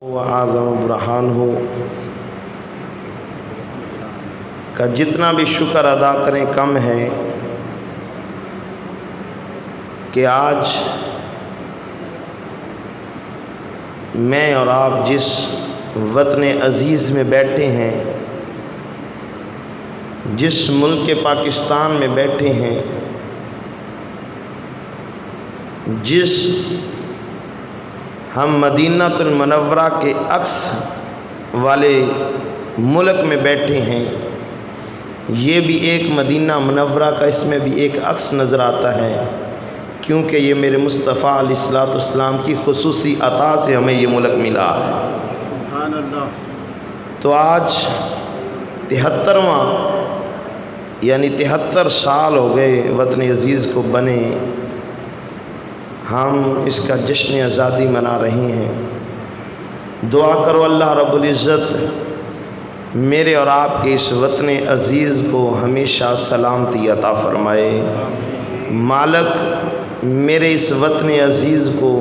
و اعظم برہان ہو کہ جتنا بھی شکر ادا کریں کم ہے کہ آج میں اور آپ جس وطن عزیز میں بیٹھے ہیں، جس ملک پاکستان میں بیٹھے ہیں، جس ہم مدینہ المنورہ کے عکس والے ملک میں بیٹھے ہیں، یہ بھی ایک مدینہ منورہ کا اس میں بھی ایک عکس نظر آتا ہے، کیونکہ یہ میرے مصطفیٰ علیہ الصلوۃ والسلام کی خصوصی عطا سے ہمیں یہ ملک ملا ہے۔ سبحان اللہ۔ تو آج 73واں یعنی 73 سال ہو گئے وطن عزیز کو بنے، ہم اس کا جشن آزادی منا رہے ہیں۔ دعا کرو اللہ رب العزت میرے اور آپ کے اس وطن عزیز کو ہمیشہ سلامتی عطا فرمائے۔ مالک میرے اس وطن عزیز کو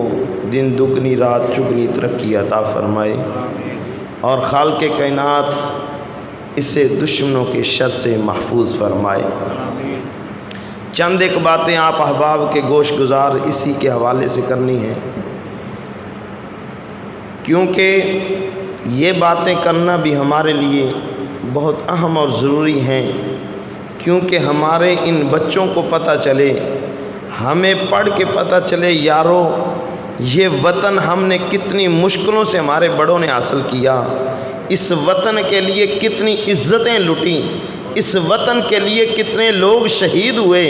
دن دگنی رات چگنی ترقی عطا فرمائے، اور خالق کائنات اسے دشمنوں کے شر سے محفوظ فرمائے۔ چند ایک باتیں آپ احباب کے گوش گزار اسی کے حوالے سے کرنی ہیں، کیونکہ یہ باتیں کرنا بھی ہمارے لیے بہت اہم اور ضروری ہیں، کیونکہ ہمارے ان بچوں کو پتہ چلے، ہمیں پڑھ کے پتہ چلے یارو یہ وطن ہم نے کتنی مشکلوں سے ہمارے بڑوں نے حاصل کیا، اس وطن کے لیے کتنی عزتیں لٹیں، اس وطن کے لیے کتنے لوگ شہید ہوئے۔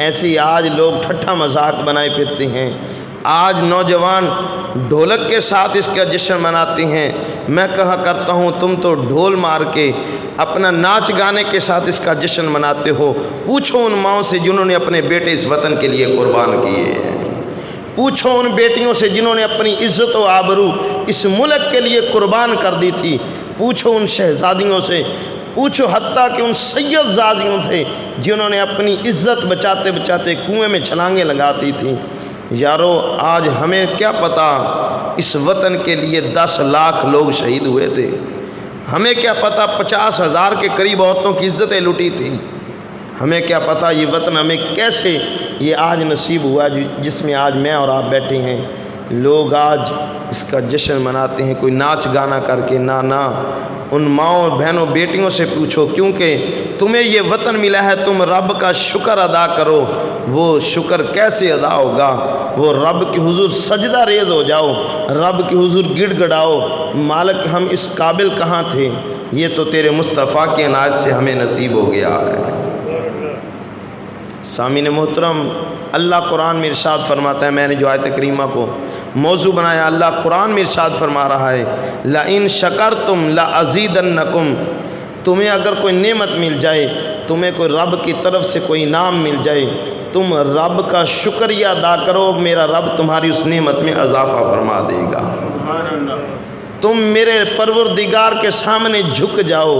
ایسی آج لوگ ٹھٹھا مذاق بنائے پھرتے ہیں، آج نوجوان ڈھولک کے ساتھ اس کا جشن مناتے ہیں۔ میں کہا کرتا ہوں تم تو ڈھول مار کے اپنا ناچ گانے کے ساتھ اس کا جشن مناتے ہو۔ پوچھو ان ماؤں سے جنہوں نے اپنے بیٹے اس وطن کے لیے قربان کیے ہیں، پوچھو ان بیٹیوں سے جنہوں نے اپنی عزت و آبرو اس ملک کے لیے قربان کر دی تھی، پوچھو ان شہزادیوں سے، پوچھو حتیٰ کہ ان سید زادیوں سے جنہوں نے اپنی عزت بچاتے بچاتے کنویں میں چھلانگیں لگاتی تھیں۔ یارو آج ہمیں کیا پتہ اس وطن کے لیے 10 لاکھ لوگ شہید ہوئے تھے، ہمیں کیا پتہ 50,000 کے قریب عورتوں کی عزتیں لوٹی تھیں، ہمیں کیا پتہ یہ وطن ہمیں کیسے یہ آج نصیب ہوا جس میں آج میں اور آپ بیٹھے ہیں۔ لوگ آج اس کا جشن مناتے ہیں کوئی ناچ گانا کر کے، نہ ان ماؤں بہنوں بیٹیوں سے پوچھو، کیونکہ تمہیں یہ وطن ملا ہے، تم رب کا شکر ادا کرو۔ وہ شکر کیسے ادا ہوگا؟ وہ رب کے حضور سجدہ ریز ہو جاؤ، رب کے حضور گڑ گڑاؤ، مالک ہم اس قابل کہاں تھے، یہ تو تیرے مصطفیٰ کی عنایت سے ہمیں نصیب ہو گیا ہے۔ سامعین محترم، اللہ قرآن میں ارشاد فرماتا ہے، میں نے جو آیت کریمہ کو موضوع بنایا، اللہ قرآن میں ارشاد فرما رہا ہے، لَإِن شَكَرْتُمْ لَأَزِيدَنَّكُمْ، تمہیں اگر کوئی نعمت مل جائے، تمہیں کوئی رب کی طرف سے کوئی انعام مل جائے، تم رب کا شکریہ ادا کرو، میرا رب تمہاری اس نعمت میں اضافہ فرما دے گا۔ تم میرے پروردگار کے سامنے جھک جاؤ،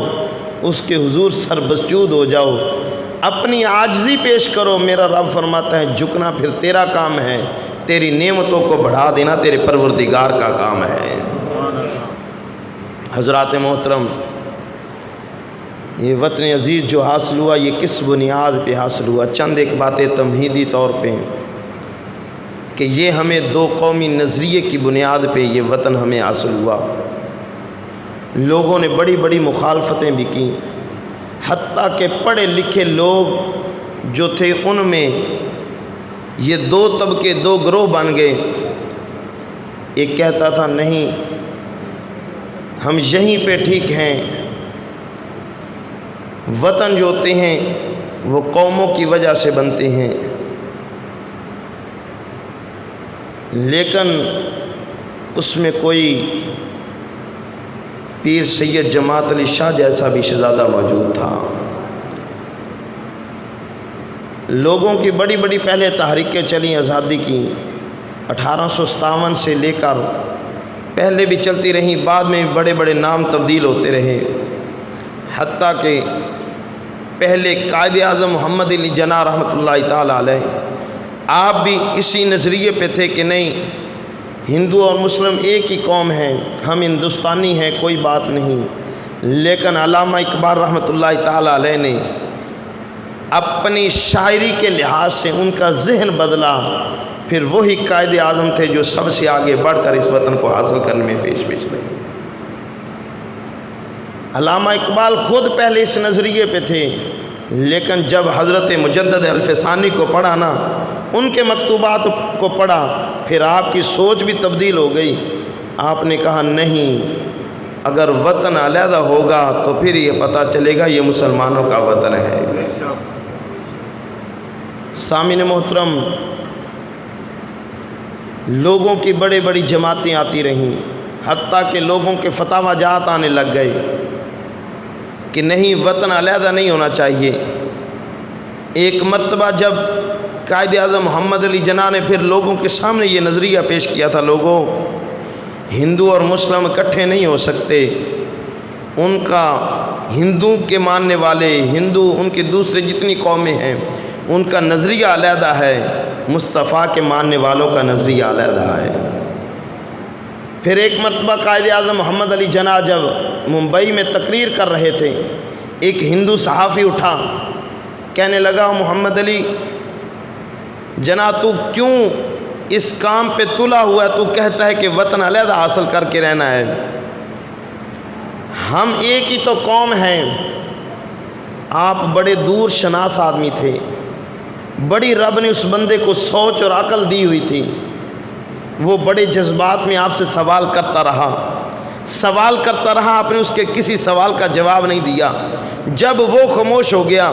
اس کے حضور سر بسجود ہو جاؤ، اپنی عاجزی پیش کرو، میرا رب فرماتا ہے جھکنا پھر تیرا کام ہے، تیری نعمتوں کو بڑھا دینا تیرے پروردگار کا کام ہے۔ حضرات محترم، یہ وطن عزیز جو حاصل ہوا یہ کس بنیاد پہ حاصل ہوا؟ چند ایک باتیں تمہیدی طور پہ کہ یہ ہمیں 2 قومی نظریے کی بنیاد پہ یہ وطن ہمیں حاصل ہوا۔ لوگوں نے بڑی بڑی مخالفتیں بھی کی، حتیٰ کہ پڑھے لکھے لوگ جو تھے ان میں یہ 2 طبقے 2 گروہ بن گئے۔ ایک کہتا تھا نہیں ہم یہیں پہ ٹھیک ہیں، وطن جو ہوتے ہیں وہ قوموں کی وجہ سے بنتے ہیں، لیکن اس میں کوئی پیر سید جماعت علی شاہ جیسا بھی شہزادہ موجود تھا۔ لوگوں کی بڑی بڑی پہلے تحریکیں چلیں آزادی کی، 1857 سے لے کر پہلے بھی چلتی رہیں، بعد میں بڑے بڑے نام تبدیل ہوتے رہے، حتیٰ کہ پہلے قائد اعظم محمد علی جناح رحمۃ اللہ تعالی علیہ آپ بھی اسی نظریے پہ تھے کہ نہیں ہندو اور مسلم ایک ہی قوم ہیں، ہم ہندوستانی ہیں، کوئی بات نہیں، لیکن علامہ اقبال رحمۃ اللہ تعالیٰ علیہ نے اپنی شاعری کے لحاظ سے ان کا ذہن بدلا، پھر وہی قائد اعظم تھے جو سب سے آگے بڑھ کر اس وطن کو حاصل کرنے میں پیش رہے۔ علامہ اقبال خود پہلے اس نظریے پہ تھے، لیکن جب حضرت مجدد الفسانی کو پڑھا نا، ان کے مکتوبات کو پڑھا، پھر آپ کی سوچ بھی تبدیل ہو گئی۔ آپ نے کہا نہیں، اگر وطن علیحدہ ہوگا تو پھر یہ پتہ چلے گا یہ مسلمانوں کا وطن ہے۔ سامعین محترم، لوگوں کی بڑی بڑی جماعتیں آتی رہیں، حتیٰ کہ لوگوں کے فتاوی جات آنے لگ گئے کہ نہیں، وطن علیحدہ نہیں ہونا چاہیے۔ ایک مرتبہ جب قائد اعظم محمد علی جناح نے پھر لوگوں کے سامنے یہ نظریہ پیش کیا تھا، لوگوں، ہندو اور مسلم اکٹھے نہیں ہو سکتے، ان کا ہندو کے ماننے والے، ہندو ان کے دوسرے جتنی قومیں ہیں ان کا نظریہ علیحدہ ہے، مصطفیٰ کے ماننے والوں کا نظریہ علیحدہ ہے۔ پھر ایک مرتبہ قائد اعظم محمد علی جناح جب ممبئی میں تقریر کر رہے تھے، ایک ہندو صحافی اٹھا، کہنے لگا محمد علی جناح تو کیوں اس کام پہ تلا ہوا ہے، تو کہتا ہے کہ وطن علیحدہ حاصل کر کے رہنا ہے، ہم ایک ہی تو قوم ہیں۔ آپ بڑے دور شناس آدمی تھے، بڑی رب نے اس بندے کو سوچ اور عقل دی ہوئی تھی، وہ بڑے جذبات میں آپ سے سوال کرتا رہا، آپ نے اس کے کسی سوال کا جواب نہیں دیا۔ جب وہ خاموش ہو گیا،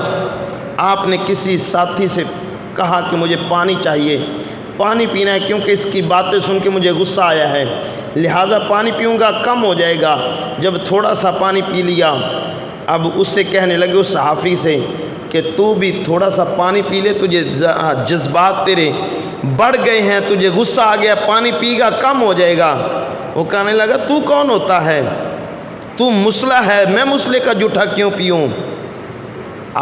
آپ نے کسی ساتھی سے کہا کہ مجھے پانی چاہیے، پانی پینا ہے، کیونکہ اس کی باتیں سن کے مجھے غصہ آیا ہے، لہذا پانی پیوں گا، کم ہو جائے گا۔ جب تھوڑا سا پانی پی لیا، اب اس سے کہنے لگے اس صحافی سے کہ تو بھی تھوڑا سا پانی پی لے، تجھے جذبات تیرے بڑھ گئے ہیں، تجھے غصہ آ گیا، پانی پی گا، کم ہو جائے گا۔ وہ کہنے لگا تو کون ہوتا ہے، تو مسلح ہے، میں مسلح کا جوٹھا کیوں پیوں؟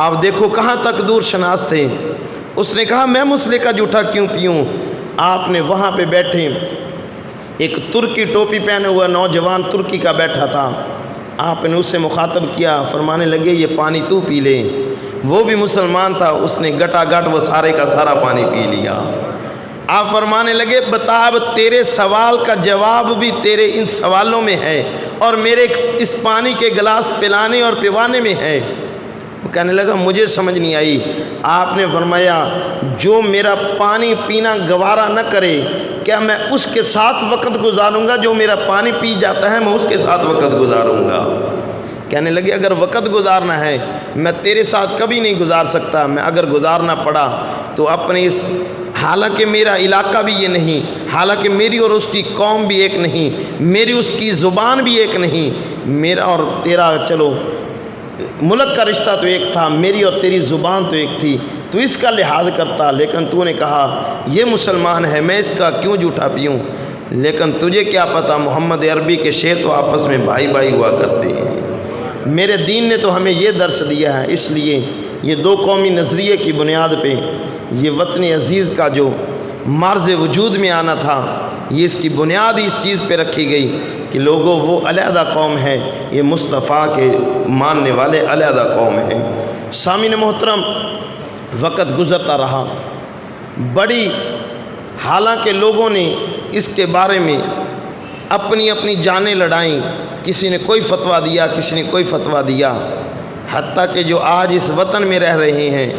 آپ دیکھو کہاں تک دور شناس تھے۔ اس نے کہا میں مسلح کا جوٹھا کیوں پیوں؟ آپ نے وہاں پہ بیٹھے ایک ترکی ٹوپی پہنے ہوا نوجوان ترکی کا بیٹھا تھا، آپ نے اسے مخاطب کیا، فرمانے لگے یہ پانی تو پی لے۔ وہ بھی مسلمان تھا، اس نے گٹا گٹ وہ سارے کا سارا پانی پی لیا۔ آپ فرمانے لگے بتا، اب تیرے سوال کا جواب بھی تیرے ان سوالوں میں ہے اور میرے اس پانی کے گلاس پلانے اور پیوانے میں ہے۔ وہ کہنے لگا مجھے سمجھ نہیں آئی۔ آپ نے فرمایا جو میرا پانی پینا گوارا نہ کرے، کیا میں اس کے ساتھ وقت گزاروں گا؟ جو میرا پانی پی جاتا ہے میں اس کے ساتھ وقت گزاروں گا۔ کہنے لگے اگر وقت گزارنا ہے میں تیرے ساتھ کبھی نہیں گزار سکتا، میں اگر گزارنا پڑا تو اپنے اس، حالانکہ میرا علاقہ بھی یہ نہیں، حالانکہ میری اور اس کی قوم بھی ایک نہیں، میری اس کی زبان بھی ایک نہیں، میرا اور تیرا چلو ملک کا رشتہ تو ایک تھا، میری اور تیری زبان تو ایک تھی، تو اس کا لحاظ کرتا، لیکن تو نے کہا یہ مسلمان ہے میں اس کا کیوں جھوٹا پیوں؟ لیکن تجھے کیا پتا محمد عربی کے شعر تو آپس میں بھائی بھائی ہوا کرتے ہیں۔ میرے دین نے تو ہمیں یہ درس دیا ہے، اس لیے یہ دو قومی نظریے کی بنیاد پہ یہ وطن عزیز کا جو مرز وجود میں آنا تھا، یہ اس کی بنیاد اس چیز پہ رکھی گئی کہ لوگوں وہ علیحدہ قوم ہے، یہ مصطفیٰ کے ماننے والے علیحدہ قوم ہیں۔ سامعین محترم، وقت گزرتا رہا، بڑی، حالانکہ لوگوں نے اس کے بارے میں اپنی اپنی جانیں لڑائیں، کسی نے کوئی فتویٰ دیا، کسی نے کوئی فتویٰ دیا، حتیٰ کہ جو آج اس وطن میں رہ رہے ہیں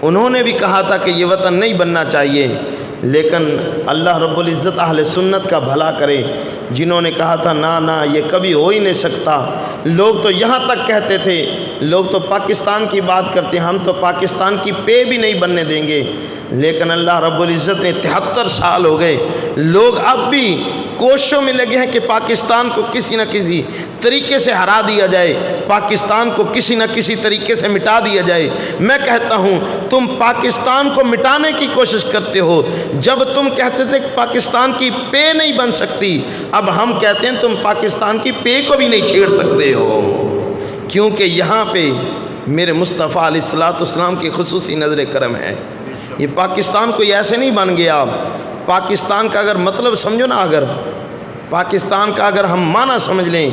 انہوں نے بھی کہا تھا کہ یہ وطن نہیں بننا چاہیے، لیکن اللہ رب العزت اہل سنت کا بھلا کرے، جنہوں نے کہا تھا نہ یہ کبھی ہو ہی نہیں سکتا۔ لوگ تو یہاں تک کہتے تھے، لوگ تو پاکستان کی بات کرتے ہیں، ہم تو پاکستان کی پے بھی نہیں بننے دیں گے، لیکن اللہ رب العزت نے 73 سال ہو گئے، لوگ اب بھی کوششوں میں لگے ہیں کہ پاکستان کو کسی نہ کسی طریقے سے ہرا دیا جائے، پاکستان کو کسی نہ کسی طریقے سے مٹا دیا جائے۔ میں کہتا ہوں تم پاکستان کو مٹانے کی کوشش کرتے ہو، جب تم کہتے تھے کہ پاکستان کی پے نہیں بن سکتی، اب ہم کہتے ہیں تم پاکستان کی پے کو بھی نہیں چھیڑ سکتے ہو، کیونکہ یہاں پہ میرے مصطفیٰ علیہ الصلوۃ والسلام کی خصوصی نظر کرم ہے۔ یہ پاکستان کوئی ایسے نہیں بن گیا، پاکستان کا اگر مطلب سمجھو نا، اگر پاکستان کا اگر ہم معنی سمجھ لیں،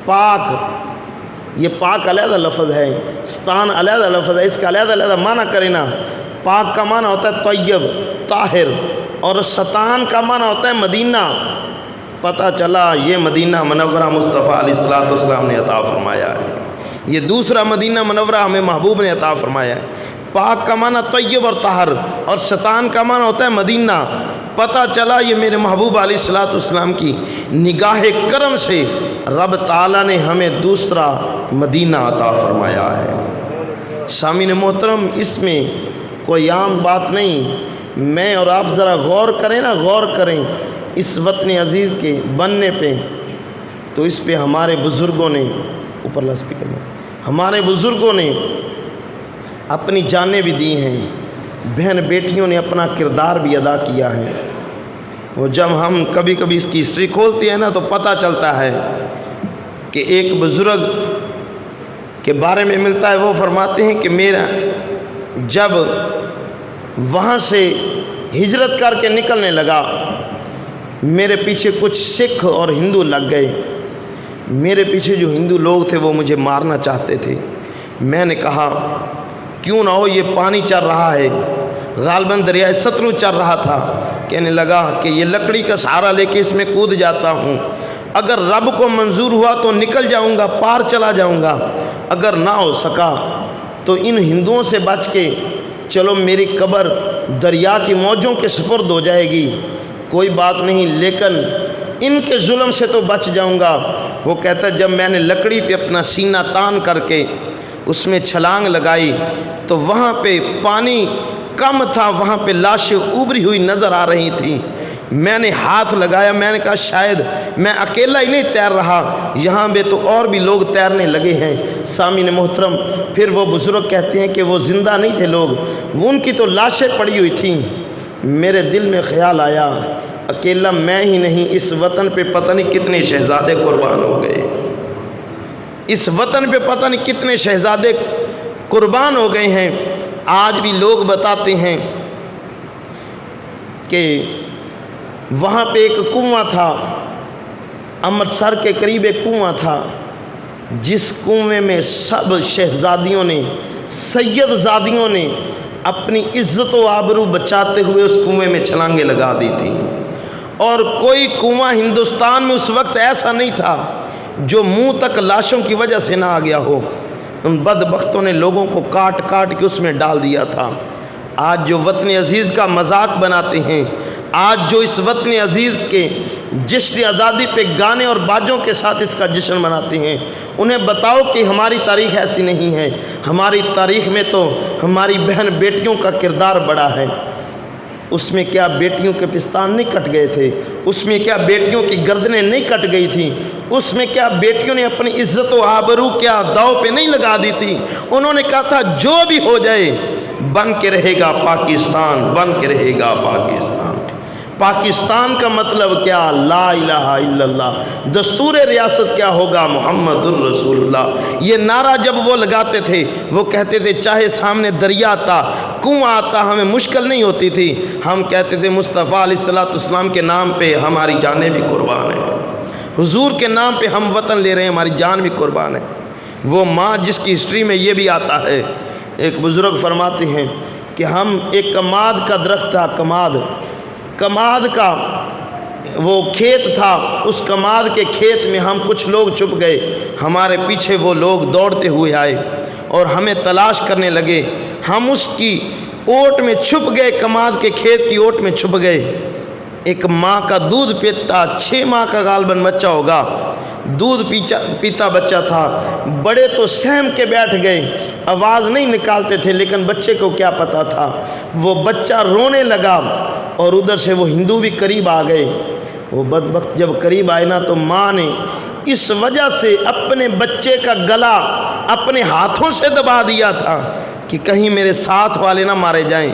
پاک، یہ پاک علیحدہ لفظ ہے، ستان علیحدہ لفظ ہے، اس کا علیحدہ علیحدہ معنی کریں نا۔ پاک کا معنی ہوتا ہے طیب، طاہر، اور ستان کا معنی ہوتا ہے مدینہ۔ پتہ چلا یہ مدینہ منورہ مصطفیٰ علیہ الصلوۃ والسلام نے عطا فرمایا ہے، یہ دوسرا مدینہ منورہ ہمیں محبوب نے عطا فرمایا ہے۔ پاک کا معنی طیب اور طاہر، اور ستان کا معنی ہوتا ہے مدینہ۔ پتہ چلا یہ میرے محبوب علیہ الصلوۃ والسلام کی نگاہ کرم سے رب تعالیٰ نے ہمیں دوسرا مدینہ عطا فرمایا ہے۔ سامعین محترم، اس میں کوئی عام بات نہیں، میں اور آپ ذرا غور کریں نا، غور کریں اس وطن عزیز کے بننے پہ، تو اس پہ ہمارے بزرگوں نے، اوپر لا اسپیکر میں، ہمارے بزرگوں نے اپنی جانیں بھی دی ہیں، بہن بیٹیوں نے اپنا کردار بھی ادا کیا ہے۔ وہ جب ہم کبھی کبھی اس کی ہسٹری کھولتے ہیں نا تو پتہ چلتا ہے کہ ایک بزرگ کے بارے میں ملتا ہے، وہ فرماتے ہیں کہ میرا جب وہاں سے ہجرت کر کے نکلنے لگا، میرے پیچھے کچھ سکھ اور ہندو لگ گئے۔ میرے پیچھے جو ہندو لوگ تھے وہ مجھے مارنا چاہتے تھے۔ میں نے کہا کیوں نہ ہو، یہ پانی چل رہا ہے، غالباً دریائے ستلج چل رہا تھا۔ کہنے لگا کہ یہ لکڑی کا سہارا لے کے اس میں کود جاتا ہوں، اگر رب کو منظور ہوا تو نکل جاؤں گا، پار چلا جاؤں گا، اگر نہ ہو سکا تو ان ہندوؤں سے بچ کے چلو میری قبر دریا کی موجوں کے سپرد ہو جائے گی، کوئی بات نہیں، لیکن ان کے ظلم سے تو بچ جاؤں گا۔ وہ کہتا ہے جب میں نے لکڑی پہ اپنا سینہ تان کر کے اس میں چھلانگ لگائی تو وہاں پہ پانی کم تھا، وہاں پہ لاشیں ابری ہوئی نظر آ رہی تھیں۔ میں نے ہاتھ لگایا، میں نے کہا شاید میں اکیلا ہی نہیں تیر رہا، یہاں پہ تو اور بھی لوگ تیرنے لگے ہیں۔ سامعین محترم، پھر وہ بزرگ کہتے ہیں کہ وہ زندہ نہیں تھے لوگ، وہ ان کی تو لاشیں پڑی ہوئی تھیں۔ میرے دل میں خیال آیا اکیلا میں ہی نہیں، اس وطن پہ پتہ نہیں کتنے شہزادے قربان ہو گئے، اس وطن پہ پتہ نہیں کتنے شہزادے قربان ہو گئے ہیں۔ آج بھی لوگ بتاتے ہیں کہ وہاں پہ ایک کنواں تھا، امرتسر کے قریب ایک کنواں تھا، جس کنویں میں سب شہزادیوں نے، سید زادیوں نے اپنی عزت و آبرو بچاتے ہوئے اس کنویں میں چھلانگیں لگا دی تھیں، اور کوئی کنواں ہندوستان میں اس وقت ایسا نہیں تھا جو منہ تک لاشوں کی وجہ سے نہ آ گیا ہو۔ ان بدبختوں نے لوگوں کو کاٹ کاٹ کے اس میں ڈال دیا تھا۔ آج جو وطن عزیز کا مذاق بناتے ہیں، آج جو اس وطن عزیز کے جشن آزادی پہ گانے اور باجوں کے ساتھ اس کا جشن مناتے ہیں، انہیں بتاؤ کہ ہماری تاریخ ایسی نہیں ہے۔ ہماری تاریخ میں تو ہماری بہن بیٹیوں کا کردار بڑا ہے۔ اس میں کیا بیٹیوں کے پستان نہیں کٹ گئے تھے؟ اس میں کیا بیٹیوں کی گردنیں نہیں کٹ گئی تھیں؟ اس میں کیا بیٹیوں نے اپنی عزت و آبرو کیا داؤ پہ نہیں لگا دی تھی؟ انہوں نے کہا تھا جو بھی ہو جائے بن کے رہے گا پاکستان، بن کے رہے گا پاکستان۔ پاکستان کا مطلب کیا؟ لا الہ الا اللہ۔ دستور ریاست کیا ہوگا؟ محمد الرسول اللہ۔ یہ نعرہ جب وہ لگاتے تھے، وہ کہتے تھے چاہے سامنے دریا آتا، کنواں آتا، ہمیں مشکل نہیں ہوتی تھی، ہم کہتے تھے مصطفیٰ علیہ الصلوۃ والسلام کے نام پہ ہماری جانیں بھی قربان ہیں، حضور کے نام پہ ہم وطن لے رہے ہیں، ہماری جان بھی قربان ہے۔ وہ ماں جس کی ہسٹری میں یہ بھی آتا ہے، ایک بزرگ فرماتے ہیں کہ ہم ایک کماد کا درخت تھا، کماد کا وہ کھیت تھا، اس کماد کے کھیت میں ہم کچھ لوگ چھپ گئے، ہمارے پیچھے وہ لوگ دوڑتے ہوئے آئے اور ہمیں تلاش کرنے لگے، ہم اس کی اوٹ میں چھپ گئے، کماد کے کھیت کی اوٹ میں چھپ گئے۔ ایک ماں کا دودھ پیتا، 6 ماہ کا غالباً بچہ ہوگا، دودھ پیتا بچہ تھا، بڑے تو سہم کے بیٹھ گئے، آواز نہیں نکالتے تھے، لیکن بچے کو کیا پتا تھا، وہ بچہ رونے لگا، اور ادھر سے وہ ہندو بھی قریب آ گئے۔ وہ بدبخت جب قریب آئے نا تو ماں نے اس وجہ سے اپنے بچے کا گلا اپنے ہاتھوں سے دبا دیا تھا کہ کہیں میرے ساتھ والے نہ مارے جائیں۔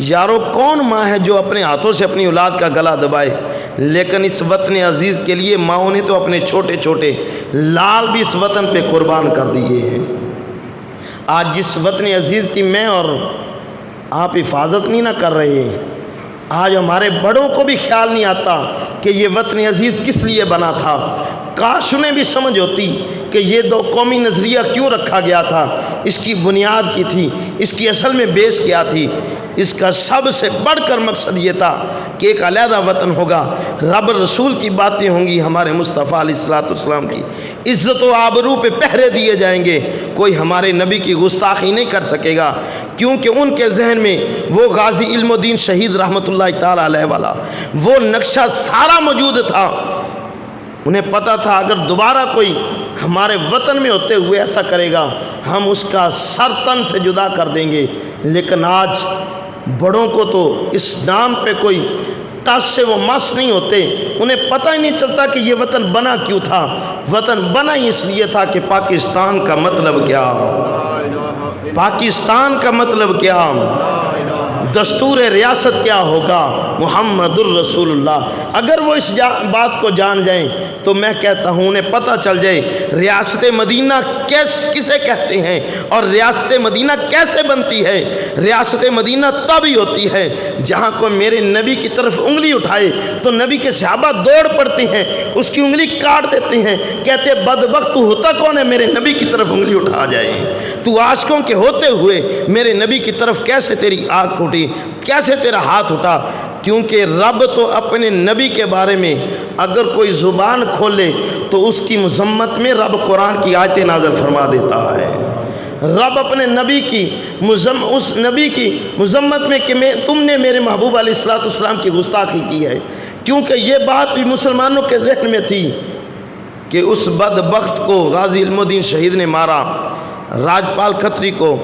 یارو کون ماں ہے جو اپنے ہاتھوں سے اپنی اولاد کا گلا دبائے؟ لیکن اس وطن عزیز کے لیے ماؤں نے تو اپنے چھوٹے چھوٹے لال بھی اس وطن پہ قربان کر دیے ہیں۔ آج جس وطن عزیز کی میں اور آپ حفاظت نہیں نہ کر رہے، آج ہمارے بڑوں کو بھی خیال نہیں آتا کہ یہ وطن عزیز کس لیے بنا تھا۔ کاش انہیں بھی سمجھ ہوتی کہ یہ دو قومی نظریہ کیوں رکھا گیا تھا، اس کی بنیاد کی تھی، اس کی اصل میں بیس کیا تھی۔ اس کا سب سے بڑھ کر مقصد یہ تھا کہ ایک علیحدہ وطن ہوگا، رب رسول کی باتیں ہوں گی، ہمارے مصطفیٰ علیہ السلام کی عزت و آبرو پہ پہرے دیے جائیں گے، کوئی ہمارے نبی کی گستاخی نہیں کر سکے گا، کیونکہ ان کے ذہن میں وہ غازی علم الدین شہید رحمۃ اللہ تعالیٰ علیہ والا وہ نقشہ سارا موجود تھا۔ انہیں پتہ تھا اگر دوبارہ کوئی ہمارے وطن میں ہوتے ہوئے ایسا کرے گا ہم اس کا سر تن سے جدا کر دیں گے۔ لیکن آج بڑوں کو تو اس نام پہ کوئی ٹس سے وہ مس نہیں ہوتے، انہیں پتہ ہی نہیں چلتا کہ یہ وطن بنا کیوں تھا۔ وطن بنا ہی اس لیے تھا کہ پاکستان کا مطلب کیا، پاکستان کا مطلب کیا، دستور ریاست کیا ہوگا، محمد الرسول اللہ۔ اگر وہ اس بات کو جان جائیں تو میں کہتا ہوں انہیں پتہ چل جائے ریاست مدینہ کسے کہتے ہیں اور ریاست مدینہ کیسے بنتی ہے۔ ریاست مدینہ تب ہی ہوتی ہے جہاں کوئی میرے نبی کی طرف انگلی اٹھائے تو نبی کے صحابہ دوڑ پڑتے ہیں، اس کی انگلی کاٹ دیتے ہیں، کہتے بدبخت تو ہوتا کون ہے میرے نبی کی طرف انگلی اٹھا جائے، تو عاشقوں کے ہوتے ہوئے میرے نبی کی طرف کیسے تیری آنکھ اٹھی، کیسے تیرا ہاتھ اٹھا۔ کیونکہ رب تو اپنے نبی کے بارے میں اگر کوئی زبان کھولے تو اس کی مذمت میں رب قرآن کی آیتیں نازل فرما دیتا ہے۔ رب اپنے نبی کی اس نبی کی مذمت میں کہ تم نے میرے محبوب علیہ السلام کی گستاخی کی ہے، کیونکہ یہ بات بھی مسلمانوں کے ذہن میں تھی کہ اس بدبخت کو غازی علم الدین شہید نے مارا، راجپال کھتری کو،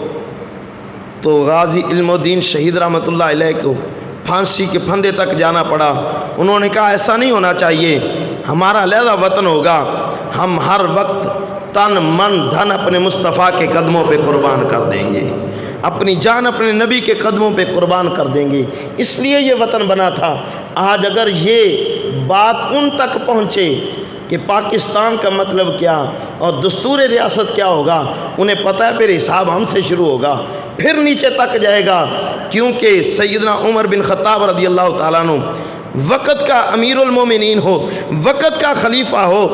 تو غازی علم الدین شہید رحمۃ اللہ علیہ کو پھانسی کے پھندے تک جانا پڑا۔ انہوں نے کہا ایسا نہیں ہونا چاہیے، ہمارا علیحدہ وطن ہوگا، ہم ہر وقت تن من دھن اپنے مصطفیٰ کے قدموں پہ قربان کر دیں گے، اپنی جان اپنے نبی کے قدموں پہ قربان کر دیں گے، اس لیے یہ وطن بنا تھا۔ آج اگر یہ بات ان تک پہنچے کہ پاکستان کا مطلب کیا اور دستور ریاست کیا ہوگا، انہیں پتہ ہے پھر حساب ہم سے شروع ہوگا، پھر نیچے تک جائے گا۔ کیونکہ سیدنا عمر بن خطاب رضی اللہ تعالیٰ عنہ وقت کا امیر المومنین ہو، وقت کا خلیفہ ہو،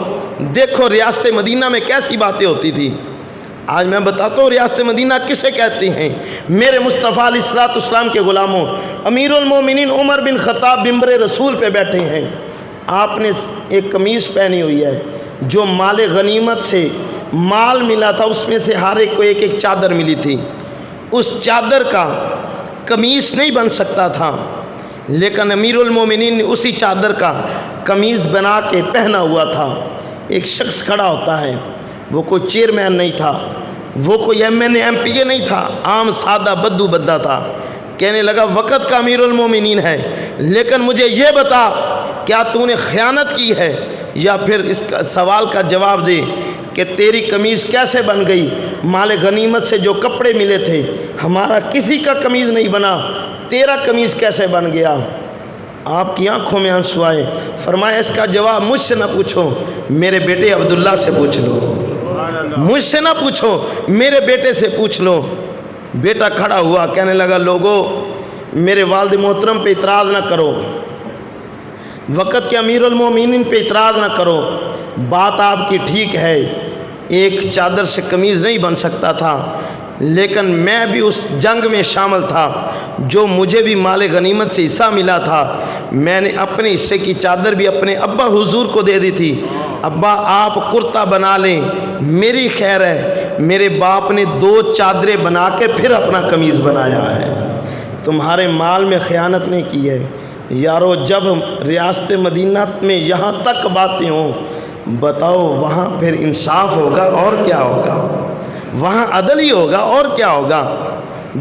دیکھو ریاست مدینہ میں کیسی باتیں ہوتی تھی۔ آج میں بتاتا ہوں ریاست مدینہ کسے کہتے ہیں، میرے مصطفیٰ علیہ السلام کے غلاموں، امیر المومنین عمر بن خطاب ممبر رسول پہ بیٹھے ہیں، آپ نے ایک قمیض پہنی ہوئی ہے، جو مال غنیمت سے مال ملا تھا اس میں سے ہر ایک کو ایک ایک چادر ملی تھی، اس چادر کا قمیص نہیں بن سکتا تھا، لیکن امیر المومنین نے اسی چادر کا قمیص بنا کے پہنا ہوا تھا۔ ایک شخص کھڑا ہوتا ہے، وہ کوئی چیئرمین نہیں تھا، وہ کوئی MPA نہیں تھا، عام سادہ بدو بندہ تھا، کہنے لگا وقت کا امیر المومنین ہے، لیکن مجھے یہ بتا کیا تو نے خیانت کی ہے، یا پھر اس کا سوال کا جواب دے کہ تیری قمیض کیسے بن گئی، مال غنیمت سے جو کپڑے ملے تھے ہمارا کسی کا قمیض نہیں بنا، تیرا قمیض کیسے بن گیا۔ آپ کی آنکھوں میں آنسو آئے، فرمایا اس کا جواب مجھ سے نہ پوچھو، میرے بیٹے عبداللہ سے پوچھ لو، مجھ سے نہ پوچھو، میرے بیٹے سے پوچھ لو۔ بیٹا کھڑا ہوا، کہنے لگا لوگو میرے والد محترم پہ اعتراض نہ کرو، وقت کے امیر المومنین پہ اعتراض نہ کرو، بات آپ کی ٹھیک ہے، ایک چادر سے قمیض نہیں بن سکتا تھا، لیکن میں بھی اس جنگ میں شامل تھا، جو مجھے بھی مال غنیمت سے حصہ ملا تھا، میں نے اپنے حصے کی چادر بھی اپنے ابا حضور کو دے دی تھی، ابا آپ کرتا بنا لیں میری خیر ہے، میرے باپ نے 2 چادریں بنا کے پھر اپنا قمیض بنایا ہے، تمہارے مال میں خیانت نہیں کی ہے۔ یارو جب ریاست مدینہ میں یہاں تک باتیں ہوں، بتاؤ وہاں پھر انصاف ہوگا اور کیا ہوگا، وہاں عدل ہی ہوگا اور کیا ہوگا۔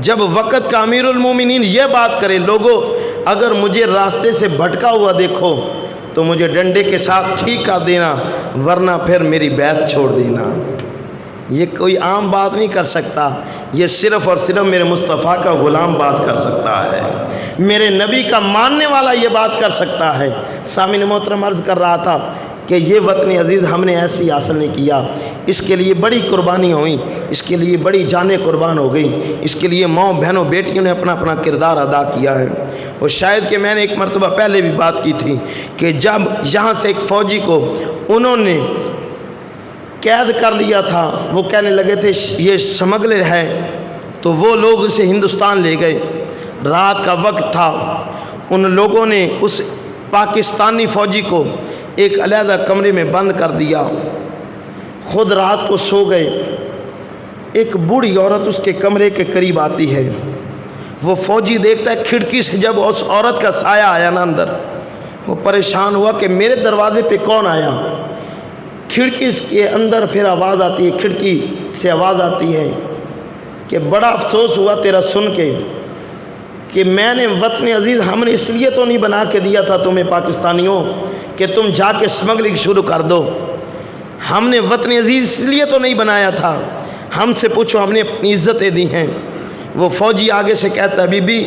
جب وقت کا امیر المومنین یہ بات کرے لوگوں اگر مجھے راستے سے بھٹکا ہوا دیکھو تو مجھے ڈنڈے کے ساتھ ٹھیک کر دینا، ورنہ پھر میری بیعت چھوڑ دینا۔ یہ کوئی عام بات نہیں کر سکتا، یہ صرف اور صرف میرے مصطفیٰ کا غلام بات کر سکتا ہے، میرے نبی کا ماننے والا یہ بات کر سکتا ہے۔ سامعین محترم عرض کر رہا تھا کہ یہ وطن عزیز ہم نے ایسی حاصل نہیں کیا، اس کے لیے بڑی قربانیاں ہوئیں، اس کے لیے بڑی جانیں قربان ہو گئیں، اس کے لیے ماؤں بہنوں بیٹیوں نے اپنا اپنا کردار ادا کیا ہے۔ اور شاید کہ میں نے ایک مرتبہ پہلے بھی بات کی تھی کہ جب یہاں سے ایک فوجی کو انہوں نے قید کر لیا تھا، وہ کہنے لگے تھے یہ سمگلر ہے، تو وہ لوگ اسے ہندوستان لے گئے، رات کا وقت تھا، ان لوگوں نے اس پاکستانی فوجی کو ایک علیحدہ کمرے میں بند کر دیا، خود رات کو سو گئے۔ ایک بوڑھی عورت اس کے کمرے کے قریب آتی ہے، وہ فوجی دیکھتا ہے کھڑکی سے جب اس عورت کا سایہ آیا نا اندر، وہ پریشان ہوا کہ میرے دروازے پہ کون آیا۔ کھڑکی کے اندر پھر آواز آتی ہے، کھڑکی سے آواز آتی ہے کہ بڑا افسوس ہوا تیرا سن کے کہ میں نے وطن عزیز ہم نے اس لیے تو نہیں بنا کے دیا تھا تمہیں پاکستانیوں کہ تم جا کے اسمگلنگ شروع کر دو، ہم نے وطن عزیز اس لیے تو نہیں بنایا تھا، ہم سے پوچھو ہم نے اپنی عزتیں دی ہیں۔ وہ فوجی آگے سے کہتا ہے بی بی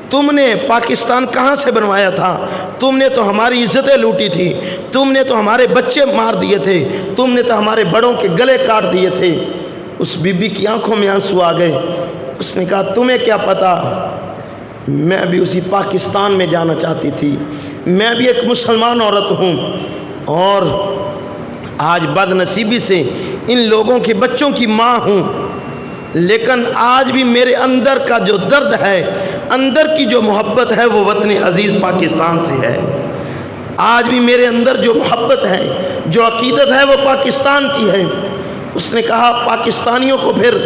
تم نے پاکستان کہاں سے بنوایا تھا، تم نے تو ہماری عزتیں لوٹی تھی، تم نے تو ہمارے بچے مار دیے تھے، تم نے تو ہمارے بڑوں کے گلے کاٹ دیے تھے۔ اس بی بی کی آنکھوں میں آنسو آ گئے، اس نے کہا تمہیں کیا پتا، میں بھی اسی پاکستان میں جانا چاہتی تھی، میں بھی ایک مسلمان عورت ہوں، اور آج بد نصیبی سے ان لوگوں کے بچوں کی ماں ہوں، لیکن آج بھی میرے اندر کا جو درد ہے، اندر کی جو محبت ہے وہ وطن عزیز پاکستان سے ہے۔ آج بھی میرے اندر جو محبت ہے، جو عقیدت ہے وہ پاکستان کی ہے۔ اس نے کہا پاکستانیوں کو پھر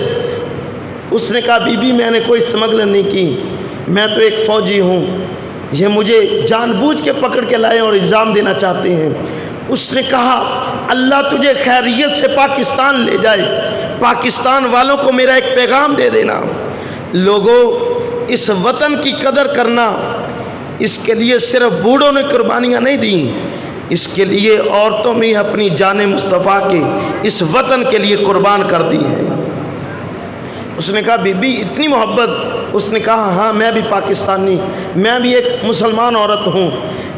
اس نے کہا بی بی میں نے کوئی اسمگلر نہیں کی، میں تو ایک فوجی ہوں، یہ مجھے جان بوجھ کے پکڑ کے لائے اور الزام دینا چاہتے ہیں۔ اس نے کہا اللہ تجھے خیریت سے پاکستان لے جائے، پاکستان والوں کو میرا ایک پیغام دے دینا، لوگوں اس وطن کی قدر کرنا، اس کے لیے صرف بوڑھوں نے قربانیاں نہیں دیں، اس کے لیے عورتوں میں اپنی جان مصطفیٰ کے اس وطن کے لیے قربان کر دی ہے۔ اس نے کہا بی بی اتنی محبت، اس نے کہا ہاں میں بھی پاکستانی، میں بھی ایک مسلمان عورت ہوں،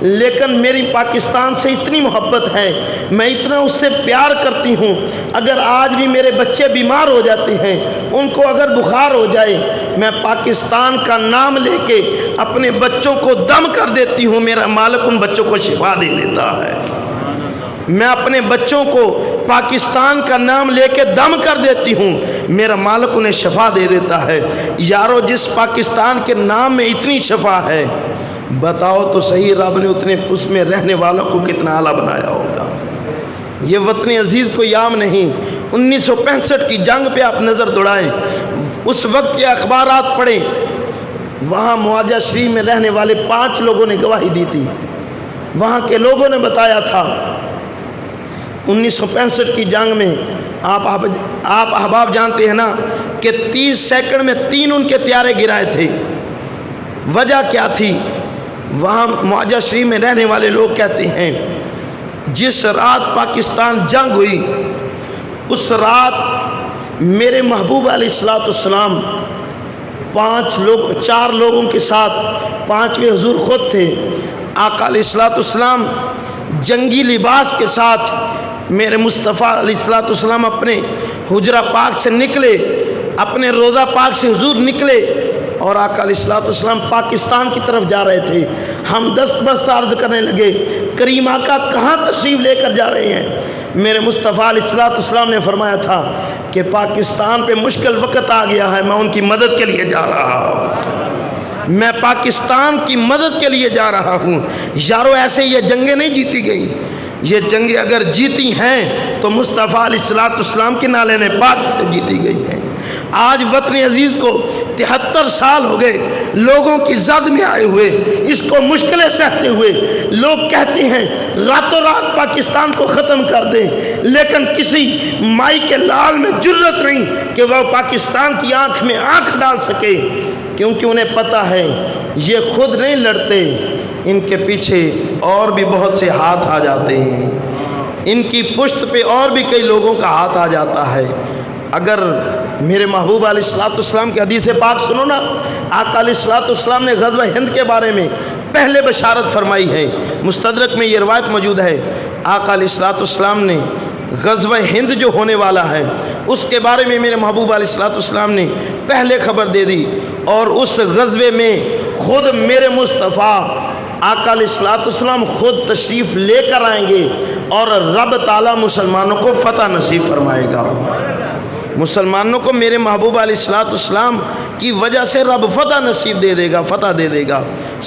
لیکن میری پاکستان سے اتنی محبت ہے، میں اتنا اس سے پیار کرتی ہوں، اگر آج بھی میرے بچے بیمار ہو جاتے ہیں، ان کو اگر بخار ہو جائے، میں پاکستان کا نام لے کے اپنے بچوں کو دم کر دیتی ہوں، میرا مالک ان بچوں کو شفا دے دیتا ہے۔ میں اپنے بچوں کو پاکستان کا نام لے کے دم کر دیتی ہوں، میرا مالک انہیں شفا دے دیتا ہے۔ یارو جس پاکستان کے نام میں اتنی شفا ہے، بتاؤ تو صحیح رب نے اتنے اس میں رہنے والوں کو کتنا اعلیٰ بنایا ہوگا۔ یہ وطن عزیز کوئی عام نہیں۔ 1965 کی جنگ پہ آپ نظر دوڑائیں، اس وقت کے اخبارات پڑھیں، وہاں معاہدہ شریف میں رہنے والے 5 لوگوں نے گواہی دی تھی، وہاں کے لوگوں نے بتایا تھا 1965 کی جنگ میں آپ احباب جانتے ہیں نا کہ 30 سیکنڈ میں 3 ان کے طیارے گرائے تھے۔ وجہ کیا تھی؟ وہاں معاہدہ شریف میں رہنے والے لوگ کہتے ہیں جس رات پاکستان جنگ ہوئی، اس رات میرے محبوب علیہ السلام 4 لوگوں کے ساتھ، 5ویں حضور خود تھے، آقا علیہ السلام جنگی لباس کے ساتھ میرے مصطفیٰ علیہ السلام اپنے حجرہ پاک سے نکلے، اپنے روضہ پاک سے حضور نکلے، اور آقا علیہ السلام پاکستان کی طرف جا رہے تھے۔ ہم دست بست عرض کرنے لگے کریم آقا کہاں تشریف لے کر جا رہے ہیں؟ میرے مصطفیٰ علیہ السلام نے فرمایا تھا کہ پاکستان پہ مشکل وقت آ گیا ہے، میں ان کی مدد کے لیے جا رہا ہوں، میں پاکستان کی مدد کے لیے جا رہا ہوں۔ یارو ایسے یہ جنگیں نہیں جیتی گئی، یہ جنگیں اگر جیتی ہیں تو مصطفیٰ علیہ السلام کے نالے پاک سے جیتی گئی ہیں۔ آج وطن عزیز کو 73 سال ہو گئے لوگوں کی زد میں آئے ہوئے، اس کو مشکلیں سہتے ہوئے۔ لوگ کہتے ہیں راتوں رات پاکستان کو ختم کر دیں، لیکن کسی مائی کے لال میں جرت نہیں کہ وہ پاکستان کی آنکھ میں آنکھ ڈال سکے، کیونکہ انہیں پتہ ہے یہ خود نہیں لڑتے، ان کے پیچھے اور بھی بہت سے ہاتھ آ جاتے ہیں، ان کی پشت پہ اور بھی کئی لوگوں کا ہاتھ آ جاتا ہے۔ اگر میرے محبوب علیہ السلام کی حدیث پاک سنو نا، آقا علیہ السلام نے غزوہ ہند کے بارے میں پہلے بشارت فرمائی ہے۔ مستدرک میں یہ روایت موجود ہے، آقا علیہ الصلوۃ والسلام نے غزوہ ہند جو ہونے والا ہے اس کے بارے میں میرے محبوب علیہ الصلوۃ والسلام نے پہلے خبر دے دی، اور اس غزوے میں خود میرے مصطفیٰ آقا علیہ الصلوۃ والسلام خود تشریف لے کر آئیں گے، اور رب تعالیٰ مسلمانوں کو فتح نصیب فرمائے گا۔ مسلمانوں کو میرے محبوب علیہ الصلوۃ والسلام کی وجہ سے رب فتح نصیب دے دے گا، فتح دے دے گا۔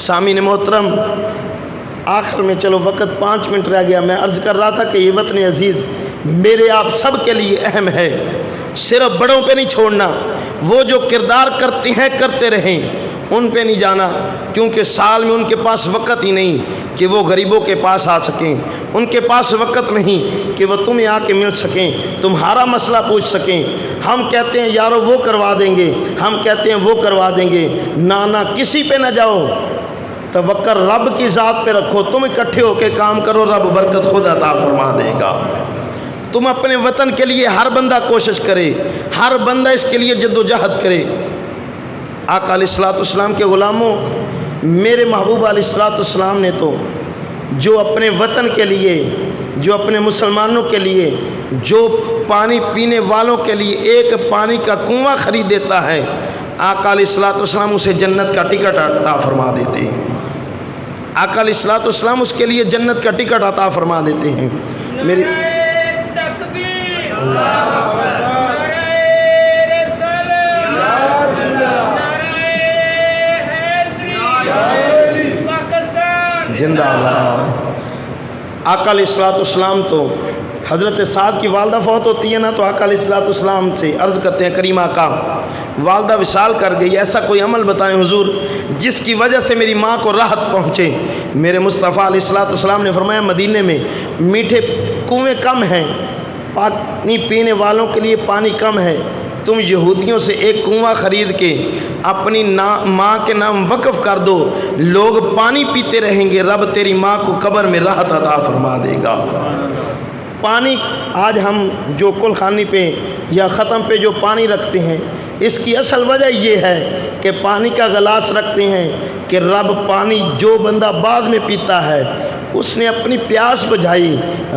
سامعین محترم، آخر میں چلو وقت 5 منٹ رہ گیا، میں عرض کر رہا تھا کہ یہ وطن عزیز میرے آپ سب کے لیے اہم ہے، صرف بڑوں پہ نہیں چھوڑنا، وہ جو کردار کرتے ہیں کرتے رہیں، ان پہ نہیں جانا، کیونکہ سال میں ان کے پاس وقت ہی نہیں کہ وہ غریبوں کے پاس آ سکیں، ان کے پاس وقت نہیں کہ وہ تمہیں آ کے مل سکیں، تمہارا مسئلہ پوچھ سکیں۔ ہم کہتے ہیں یارو وہ کروا دیں گے، ہم کہتے ہیں وہ کروا دیں گے، نہ کسی پہ نہ جاؤ، توکل رب کی ذات پہ رکھو، تم اکٹھے ہو کے کام کرو، رب برکت خود عطا فرما دے گا۔ تم اپنے وطن کے لیے ہر بندہ کوشش کرے، ہر بندہ اس کے لیے جد و جہد کرے۔ آقا علیہ الصلوۃ والسلام کے غلاموں، میرے محبوب علیہ الصلوۃ والسلام نے تو جو اپنے وطن کے لیے، جو اپنے مسلمانوں کے لیے، جو پانی پینے والوں کے لیے ایک پانی کا کنواں خرید دیتا ہے، آقا علیہ الصلوۃ والسلام اسے جنت کا ٹکٹ عطا فرما دیتے ہیں۔ آقا علیہ الصلوۃ والسلام اس کے لیے جنت کا ٹکٹ عطا فرما دیتے ہیں۔ میری زندہ اللہ۔ آقا علیہ الصلوۃ والسلام تو حضرت سعد کی والدہ فوت ہوتی ہے نا، تو آقا علیہ الصلوۃ والسلام سے عرض کرتے ہیں کریم آقا والدہ وصال کر گئی، ایسا کوئی عمل بتائیں حضور جس کی وجہ سے میری ماں کو راحت پہنچے۔ میرے مصطفیٰ علیہ الصلوۃ والسلام نے فرمایا مدینے میں میٹھے کنویں کم ہیں، پانی پینے والوں کے لیے پانی کم ہے، تم یہودیوں سے ایک کنواں خرید کے اپنی ماں کے نام وقف کر دو، لوگ پانی پیتے رہیں گے، رب تیری ماں کو قبر میں راحت عطا فرما دے گا۔ پانی آج ہم جو کل خانی پہ یا ختم پہ جو پانی رکھتے ہیں، اس کی اصل وجہ یہ ہے کہ پانی کا گلاس رکھتے ہیں کہ رب پانی جو بندہ بعد میں پیتا ہے اس نے اپنی پیاس بجھائی،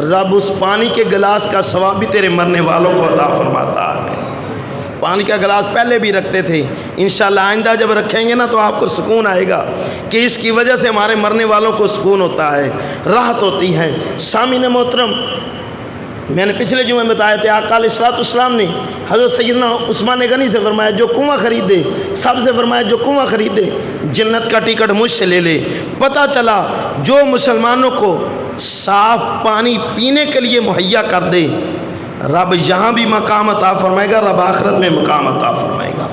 رب اس پانی کے گلاس کا ثواب بھی تیرے مرنے والوں کو عطا فرماتا ہے۔ پانی کا گلاس پہلے بھی رکھتے تھے، انشاءاللہ آئندہ جب رکھیں گے نا تو آپ کو سکون آئے گا کہ اس کی وجہ سے ہمارے مرنے والوں کو سکون ہوتا ہے، راحت ہوتی ہے۔ سامعین محترم، میں نے پچھلے جمعے بتایا تھے آقا علیہ الصلوۃ والسلام نے حضرت سیدنا عثمان غنی سے فرمایا جو کنواں خریدے، سب سے فرمایا جو کنواں خریدے جنت کا ٹکٹ مجھ سے لے لے۔ پتہ چلا جو مسلمانوں کو صاف پانی پینے کے لیے مہیا کر دے، رب یہاں بھی مقام عطا فرمائے گا، رب آخرت میں مقام عطا فرمائے گا۔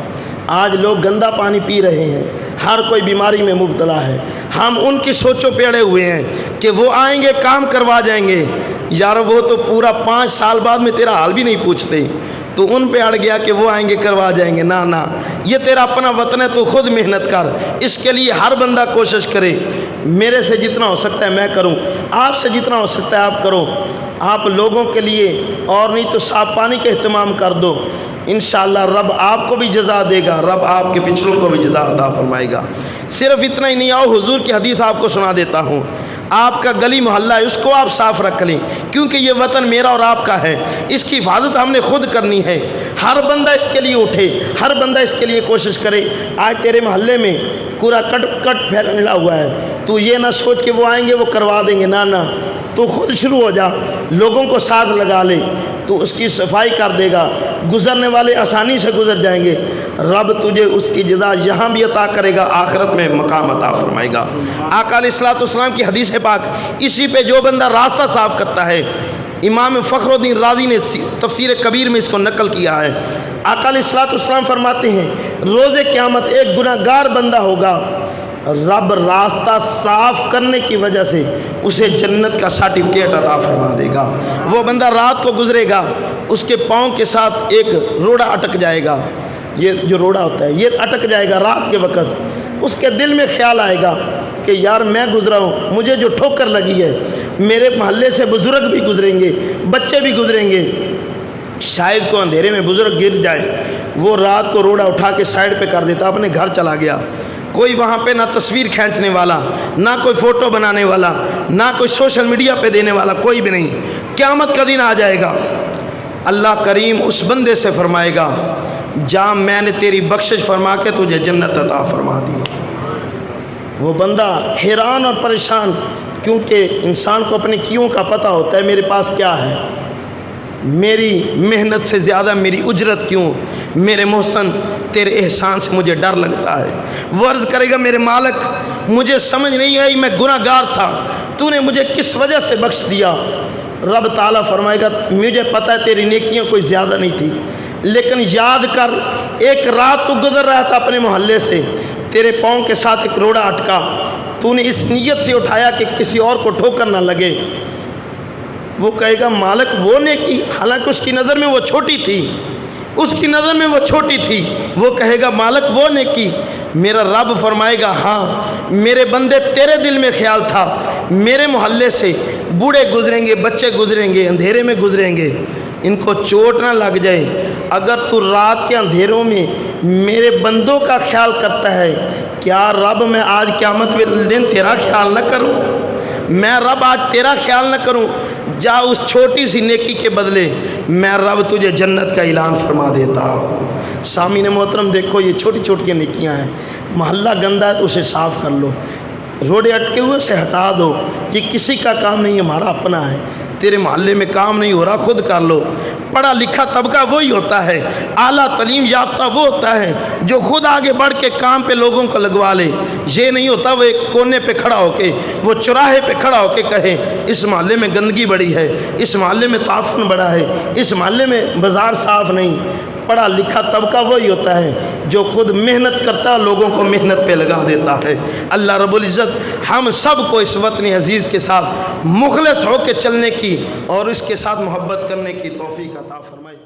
آج لوگ گندا پانی پی رہے ہیں، ہر کوئی بیماری میں مبتلا ہے، ہم ان کی سوچوں پہ اڑے ہوئے ہیں کہ وہ آئیں گے کام کروا جائیں گے، یار وہ تو پورا 5 سال بعد میں تیرا حال بھی نہیں پوچھتے، تو ان پہ اڑ گیا کہ وہ آئیں گے کروا جائیں گے۔ نہ یہ تیرا اپنا وطن ہے، تو خود محنت کر، اس کے لیے ہر بندہ کوشش کرے۔ میرے سے جتنا ہو سکتا ہے میں کروں، آپ سے جتنا ہو سکتا ہے آپ کرو، آپ لوگوں کے لیے اور نہیں تو صاف پانی کا اہتمام کر دو، انشاءاللہ رب آپ کو بھی جزا دے گا، رب آپ کے پچھلوں کو بھی جزا عطا فرمائے گا۔ صرف اتنا ہی نہیں، آؤ حضور کی حدیث آپ کو سنا دیتا ہوں۔ آپ کا گلی محلہ ہے اس کو آپ صاف رکھ لیں، کیونکہ یہ وطن میرا اور آپ کا ہے، اس کی حفاظت ہم نے خود کرنی ہے۔ ہر بندہ اس کے لیے اٹھے، ہر بندہ اس کے لیے کوشش کرے۔ آج تیرے محلے میں کوڑا کٹ پھیلا ہوا ہے، تو یہ نہ سوچ کہ وہ آئیں گے وہ کروا دیں گے، نہ تو خود شروع ہو جا، لوگوں کو ساتھ لگا لے، تو اس کی صفائی کر دے گا، گزرنے والے آسانی سے گزر جائیں گے، رب تجھے اس کی جزا یہاں بھی عطا کرے گا، آخرت میں مقام عطا فرمائے گا۔ آقا علیہ الصلوۃ والسلام کی حدیث پاک، اسی پہ جو بندہ راستہ صاف کرتا ہے، امام فخر الدین رازی نے تفسیر کبیر میں اس کو نقل کیا ہے۔ آقا علیہ الصلوۃ والسلام فرماتے ہیں روز قیامت ایک گناہ گار بندہ ہوگا، رب راستہ صاف کرنے کی وجہ سے اسے جنت کا سرٹیفکیٹ عطا فرما دے گا۔ وہ بندہ رات کو گزرے گا، اس کے پاؤں کے ساتھ ایک روڑا اٹک جائے گا، یہ جو روڑا ہوتا ہے یہ اٹک جائے گا رات کے وقت، اس کے دل میں خیال آئے گا کہ یار میں گزرا ہوں، مجھے جو ٹھوکر لگی ہے، میرے محلے سے بزرگ بھی گزریں گے، بچے بھی گزریں گے، شاید کو اندھیرے میں بزرگ گر جائے، وہ رات کو روڑا اٹھا کے سائڈ پہ کر دیتا، اپنے گھر چلا گیا۔ کوئی وہاں پہ نہ تصویر کھینچنے والا، نہ کوئی فوٹو بنانے والا، نہ کوئی سوشل میڈیا پہ دینے والا، کوئی بھی نہیں۔ قیامت کا دن آ جائے گا، اللہ کریم اس بندے سے فرمائے گا جا میں نے تیری بخشش فرما کے تجھے جنت عطا فرما دی۔ وہ بندہ حیران اور پریشان، کیونکہ انسان کو اپنے کیوں کا پتہ ہوتا ہے، میرے پاس کیا ہے، میری محنت سے زیادہ میری اجرت کیوں، میرے محسن تیرے احسان سے مجھے ڈر لگتا ہے۔ وہ عرض کرے گا میرے مالک مجھے سمجھ نہیں آئی، میں گناہ گار تھا، تو نے مجھے کس وجہ سے بخش دیا؟ رب تعالیٰ فرمائے گا مجھے پتہ ہے تیری نیکیاں کوئی زیادہ نہیں تھی، لیکن یاد کر ایک رات تو گزر رہا تھا اپنے محلے سے، تیرے پاؤں کے ساتھ ایک روڑا اٹکا، تو نے اس نیت سے اٹھایا کہ کسی اور کو ٹھوکر نہ لگے۔ وہ کہے گا مالک وہ نیکی، حالانکہ اس کی نظر میں وہ چھوٹی تھی، اس کی نظر میں وہ چھوٹی تھی، وہ کہے گا مالک وہ نیکی۔ میرا رب فرمائے گا ہاں میرے بندے تیرے دل میں خیال تھا، میرے محلے سے بوڑھے گزریں گے، بچے گزریں گے، اندھیرے میں گزریں گے، ان کو چوٹ نہ لگ جائے، اگر تو رات کے اندھیروں میں میرے بندوں کا خیال کرتا ہے، کیا رب میں آج قیامت کے دن تیرا خیال نہ کروں؟ میں رب آج تیرا خیال نہ کروں؟ جا اس چھوٹی سی نیکی کے بدلے میں رب تجھے جنت کا اعلان فرما دیتا ہوں۔ سامعین محترم دیکھو یہ چھوٹی چھوٹی نیکیاں ہیں، محلہ گندہ ہے تو اسے صاف کر لو، روڑے اٹکے ہوئے سے ہٹا دو، یہ کسی کا کام نہیں، ہمارا اپنا ہے، تیرے محلے میں کام نہیں ہو رہا خود کر لو۔ پڑھا لکھا طبقہ وہی ہوتا ہے، اعلیٰ تعلیم یافتہ وہ ہوتا ہے جو خود آگے بڑھ کے کام پہ لوگوں کو لگوا لے، یہ نہیں ہوتا وہ ایک کونے پہ کھڑا ہو کے، وہ چوراہے پہ کھڑا ہو کے کہے اس محلے میں گندگی بڑی ہے، اس محلے میں تعفن بڑا ہے، اس محلے میں بازار صاف نہیں۔ پڑھا لکھا طبقہ وہی ہوتا ہے جو خود محنت کرتا ہے، لوگوں کو محنت پہ لگا دیتا ہے۔ اللہ رب العزت ہم سب کو اس وطن عزیز کے ساتھ مخلص ہو کے چلنے کی اور اس کے ساتھ محبت کرنے کی توفیق عطا فرمائے۔